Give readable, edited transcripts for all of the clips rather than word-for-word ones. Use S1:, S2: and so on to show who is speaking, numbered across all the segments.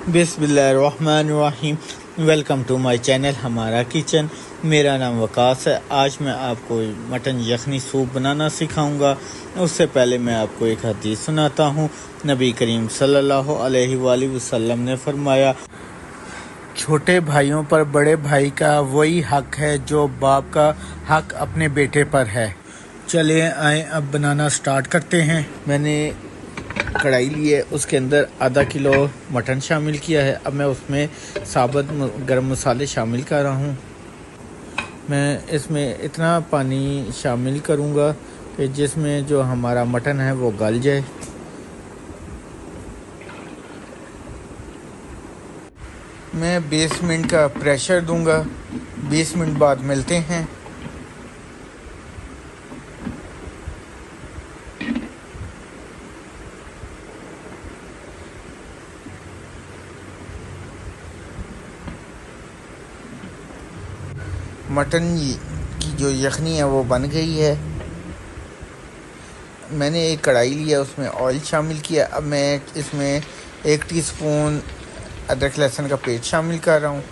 S1: बिस्मिल्लाहिर्रहमानिर्रहीम। Welcome to my channel हमारा kitchen. मेरा नाम वकास है। आज मैं आपको मटन यखनी सूप बनाना सिखाऊंगा। उससे पहले मैं आपको एक हदीस सुनाता हूँ। नबी करीम सल्लल्लाहु अलैहि वसल्लम ने फरमाया, छोटे भाइयों पर बड़े भाई का वही हक है जो बाप का हक अपने बेटे पर है। चलिए आए अब बनाना स्टार्ट करते हैं। मैंने कढ़ाई ली है, उसके अंदर आधा किलो मटन शामिल किया है। अब मैं उसमें साबुत गरम मसाले शामिल कर रहा हूँ। मैं इसमें इतना पानी शामिल करूँगा कि जिसमें जो हमारा मटन है वो गल जाए। मैं 20 मिनट का प्रेशर दूंगा। 20 मिनट बाद मिलते हैं। मटन की जो यखनी है वो बन गई है। मैंने एक कढ़ाई लिया, उसमें ऑयल शामिल किया। अब मैं इसमें 1 टीस्पून अदरक लहसुन का पेस्ट शामिल कर रहा हूँ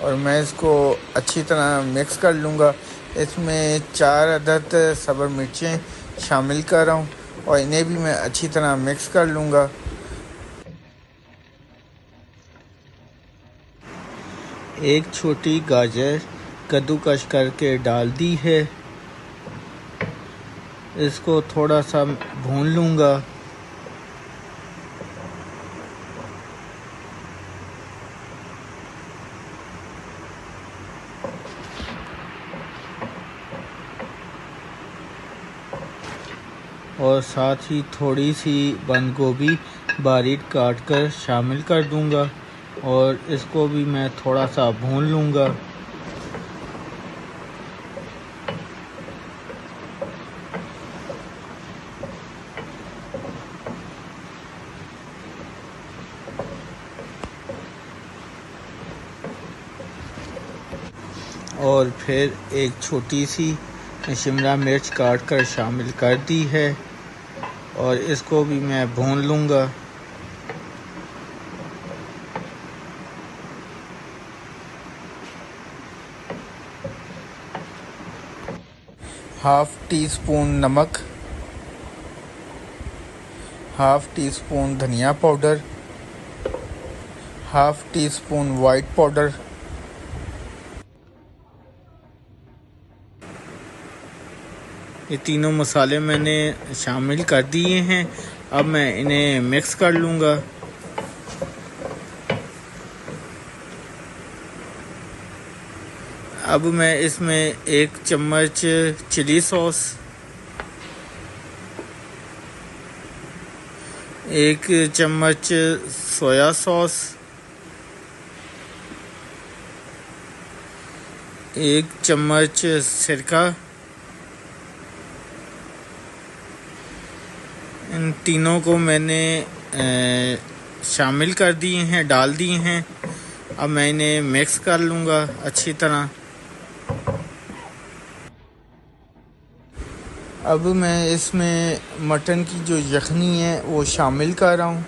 S1: और मैं इसको अच्छी तरह मिक्स कर लूँगा। इसमें 4 अदद सब्र मिर्चें शामिल कर रहा हूँ और इन्हें भी मैं अच्छी तरह मिक्स कर लूँगा। एक छोटी गाजर कद्दूकस करके डाल दी है। इसको थोड़ा सा भून लूँगा। और साथ ही थोड़ी सी बंद गोभी बारीक काट कर शामिल कर दूँगा और इसको भी मैं थोड़ा सा भून लूँगा। और फिर एक छोटी सी शिमला मिर्च काट कर शामिल कर दी है और इसको भी मैं भून लूँगा। हाफ टी स्पून नमक, हाफ टी स्पून धनिया powder, half tea spoon white powder, ये तीनों मसाले मैंने शामिल कर दिए हैं। अब मैं इन्हें मिक्स कर लूँगा। अब मैं इसमें 1 चम्मच चिली सॉस, 1 चम्मच सोया सॉस, 1 चम्मच सिरका, इन तीनों को मैंने शामिल कर दिए हैं, डाल दिए हैं। अब मैं इन्हें मिक्स कर लूँगा अच्छी तरह। अब मैं इसमें मटन की जो यखनी है वो शामिल कर रहा हूँ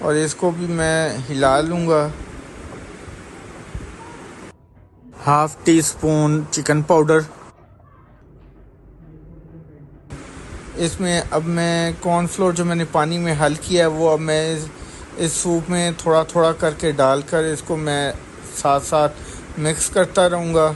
S1: और इसको भी मैं हिला लूँगा। Half tea spoon chicken powder. इसमें अब मैं कॉर्नफ्लोर जो मैंने पानी में हल किया है वो अब मैं इस सूप में थोड़ा थोड़ा करके डालकर इसको मैं साथ साथ मिक्स करता रहूँगा।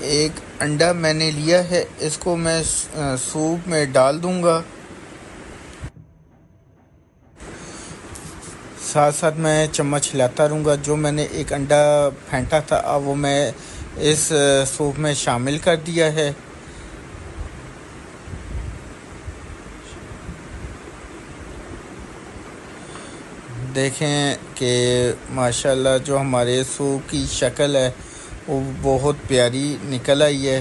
S1: एक अंडा मैंने लिया है, इसको मैं सूप में डाल दूँगा। साथ साथ मैं चम्मच हिलाता रहूँगा। जो मैंने एक अंडा फेंटा था अब वो मैं इस सूप में शामिल कर दिया है। देखें कि माशाल्लाह जो हमारे सूप की शक्ल है वो बहुत प्यारी निकल आई है।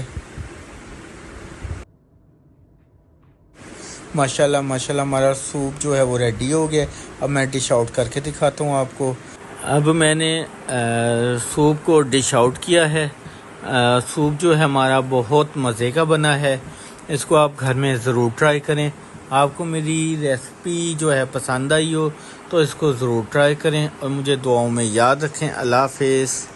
S1: माशाल्लाह माशाल्लाह हमारा सूप जो है वो रेडी हो गया। अब मैं डिश आउट करके दिखाता हूँ आपको। अब मैंने सूप को डिश आउट किया है। सूप जो है हमारा बहुत मज़े का बना है। इसको आप घर में ज़रूर ट्राई करें। आपको मेरी रेसिपी जो है पसंद आई हो तो इसको ज़रूर ट्राई करें और मुझे दुआओं में याद रखें। अल्लाह हाफ़िज़।